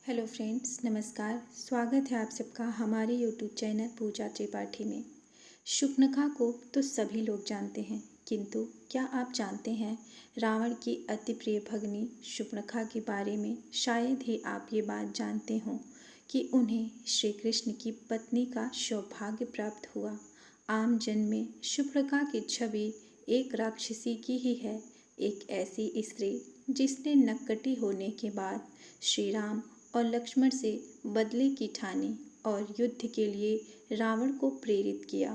Hello friends, नमस्कार। स्वागत है आप सबका हमारे यूट्यूब चैनल पूजा त्रिपाठी में। शूर्पणखा को तो सभी लोग जानते हैं, किंतु क्या आप जानते हैं रावण की अति प्रिय भगिनी शूर्पणखा के बारे में? शायद ही आप ये बात जानते हों कि उन्हें श्री कृष्ण की पत्नी का सौभाग्य प्राप्त हुआ। आम जन में शूर्पणखा की छवि एक राक्षसी की ही है, एक ऐसी स्त्री जिसने नक्कटी होने के बाद श्री राम और लक्ष्मण से बदले की ठानी और युद्ध के लिए रावण को प्रेरित किया।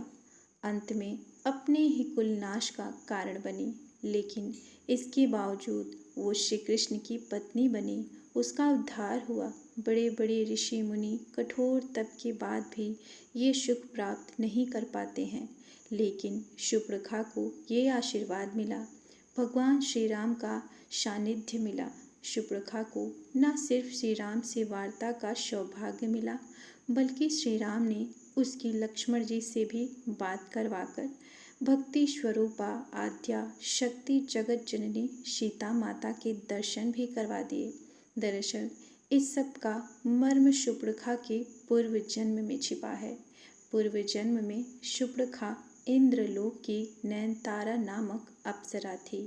अंत में अपने ही कुल नाश का कारण बनी, लेकिन इसके बावजूद वो श्री कृष्ण की पत्नी बनी, उसका उद्धार हुआ। बड़े बड़े ऋषि मुनि कठोर तप के बाद भी ये सुख प्राप्त नहीं कर पाते हैं, लेकिन शूर्पणखा को ये आशीर्वाद मिला, भगवान श्री राम का सानिध्य मिला। शूर्पणखा को न सिर्फ श्री राम से वार्ता का सौभाग्य मिला, बल्कि श्री राम ने उसकी लक्ष्मण जी से भी बात करवाकर भक्ति स्वरूपा आद्या शक्ति जगत जननी सीता माता के दर्शन भी करवा दिए। दरअसल इस सब का मर्म शूर्पणखा के पूर्व जन्म में छिपा है। पूर्व जन्म में शूर्पणखा इंद्रलोक की नयनतारा नामक अप्सरा थी।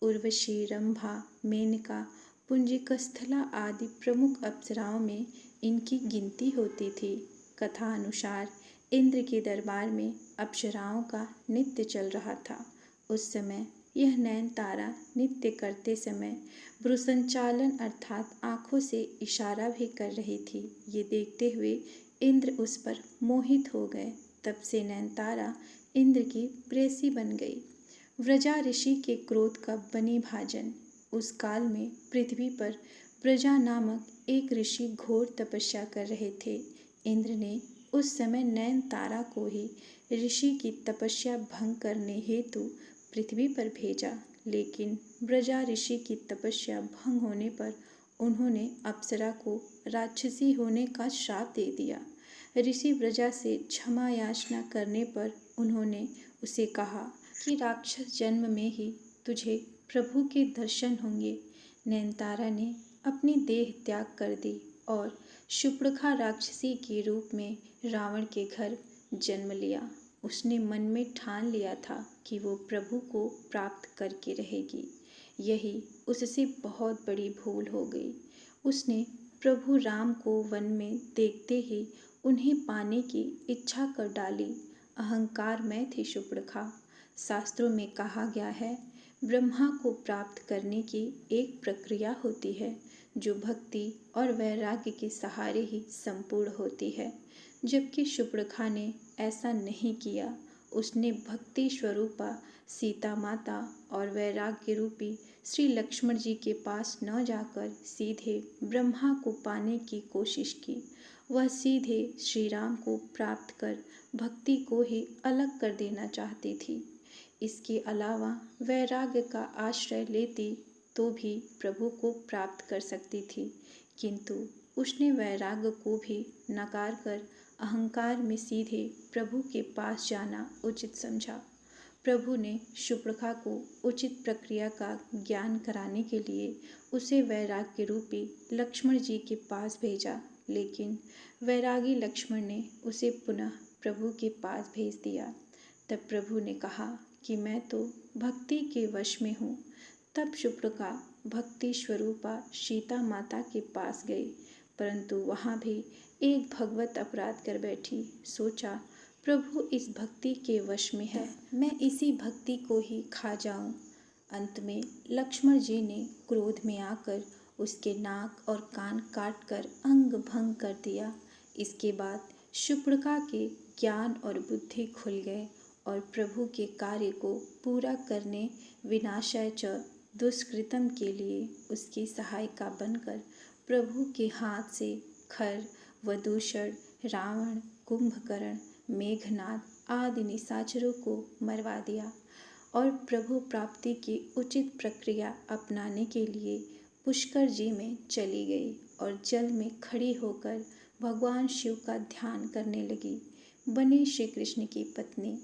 उर्वशी, रंभा, मेनका, पुंजिकस्थला आदि प्रमुख अप्सराओं में इनकी गिनती होती थी। कथा अनुसार इंद्र के दरबार में अप्सराओं का नृत्य चल रहा था। उस समय यह नयनतारा नृत्य करते समय भ्रूसंचालन अर्थात आँखों से इशारा भी कर रही थी। ये देखते हुए इंद्र उस पर मोहित हो गए। तब से नयनतारा इंद्र की प्रेयसी बन गई। व्रजा ऋषि के क्रोध का बनी भाजन। उस काल में पृथ्वी पर व्रजा नामक एक ऋषि घोर तपस्या कर रहे थे। इंद्र ने उस समय नयनतारा को ही ऋषि की तपस्या भंग करने हेतु पृथ्वी पर भेजा, लेकिन व्रजा ऋषि की तपस्या भंग होने पर उन्होंने अप्सरा को राक्षसी होने का श्राप दे दिया। ऋषि व्रजा से क्षमा याचना करने पर उन्होंने उसे कहा कि राक्षस जन्म में ही तुझे प्रभु के दर्शन होंगे। नयनतारा ने अपनी देह त्याग कर दी और शूर्पणखा राक्षसी के रूप में रावण के घर जन्म लिया। उसने मन में ठान लिया था कि वो प्रभु को प्राप्त करके रहेगी। यही उससे बहुत बड़ी भूल हो गई। उसने प्रभु राम को वन में देखते ही उन्हें पाने की इच्छा कर डाली। अहंकार में थी शूर्पणखा। शास्त्रों में कहा गया है, ब्रह्मा को प्राप्त करने की एक प्रक्रिया होती है जो भक्ति और वैराग्य के सहारे ही संपूर्ण होती है, जबकि शूर्पणखा ने ऐसा नहीं किया। उसने भक्ति स्वरूपा सीता माता और वैराग्य रूपी श्री लक्ष्मण जी के पास न जाकर सीधे ब्रह्मा को पाने की कोशिश की। वह सीधे श्री राम को प्राप्त कर भक्ति को ही अलग कर देना चाहती थी। इसके अलावा वैराग्य का आश्रय लेती तो भी प्रभु को प्राप्त कर सकती थी, किंतु उसने वैराग्य को भी नकार कर अहंकार में सीधे प्रभु के पास जाना उचित समझा। प्रभु ने शूर्पणखा को उचित प्रक्रिया का ज्ञान कराने के लिए उसे वैराग्य रूपी लक्ष्मण जी के पास भेजा, लेकिन वैरागी लक्ष्मण ने उसे पुनः प्रभु के पास भेज दिया। तब प्रभु ने कहा कि मैं तो भक्ति के वश में हूँ। तब शूर्पणखा भक्ति स्वरूपा सीता माता के पास गई, परंतु वहाँ भी एक भगवत अपराध कर बैठी। सोचा, प्रभु इस भक्ति के वश में है, मैं इसी भक्ति को ही खा जाऊं। अंत में लक्ष्मण जी ने क्रोध में आकर उसके नाक और कान काट कर अंग भंग कर दिया। इसके बाद शूर्पणखा के ज्ञान और बुद्धि खुल गए और प्रभु के कार्य को पूरा करने विनाशाय च दुष्कृतम के लिए उसकी सहायिका बनकर प्रभु के हाथ से खर, वधूषण, रावण, कुंभकर्ण, मेघनाद आदि निशाचरों को मरवा दिया और प्रभु प्राप्ति की उचित प्रक्रिया अपनाने के लिए पुष्कर जी में चली गई और जल में खड़ी होकर भगवान शिव का ध्यान करने लगी। बनी श्री कृष्ण की पत्नी।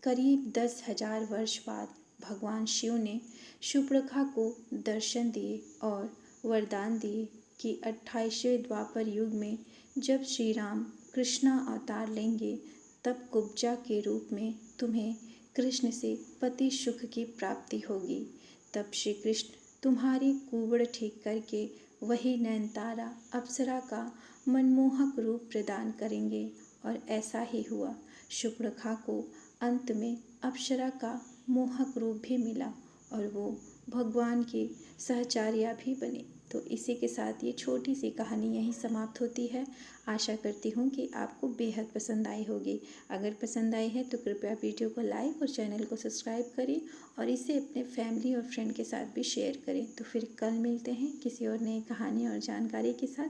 करीब 10,000 वर्ष बाद भगवान शिव ने शूर्पणखा को दर्शन दिए और वरदान दिए कि 28वें द्वापर युग में जब श्री राम कृष्णा अवतार लेंगे तब कुब्जा के रूप में तुम्हें कृष्ण से पति सुख की प्राप्ति होगी। तब श्री कृष्ण तुम्हारी कुबड़ ठीक करके वही नयनतारा अप्सरा का मनमोहक रूप प्रदान करेंगे। और ऐसा ही हुआ। शूर्पणखा को अंत में अप्सरा का मोहक रूप भी मिला और वो भगवान की सहचार्या भी बने। तो इसी के साथ ये छोटी सी कहानी यहीं समाप्त होती है। आशा करती हूँ कि आपको बेहद पसंद आई होगी। अगर पसंद आई है तो कृपया वीडियो को लाइक और चैनल को सब्सक्राइब करें और इसे अपने फैमिली और फ्रेंड के साथ भी शेयर करें। तो फिर कल मिलते हैं किसी और नई कहानी और जानकारी के साथ।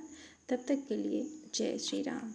तब तक के लिए जय श्री राम।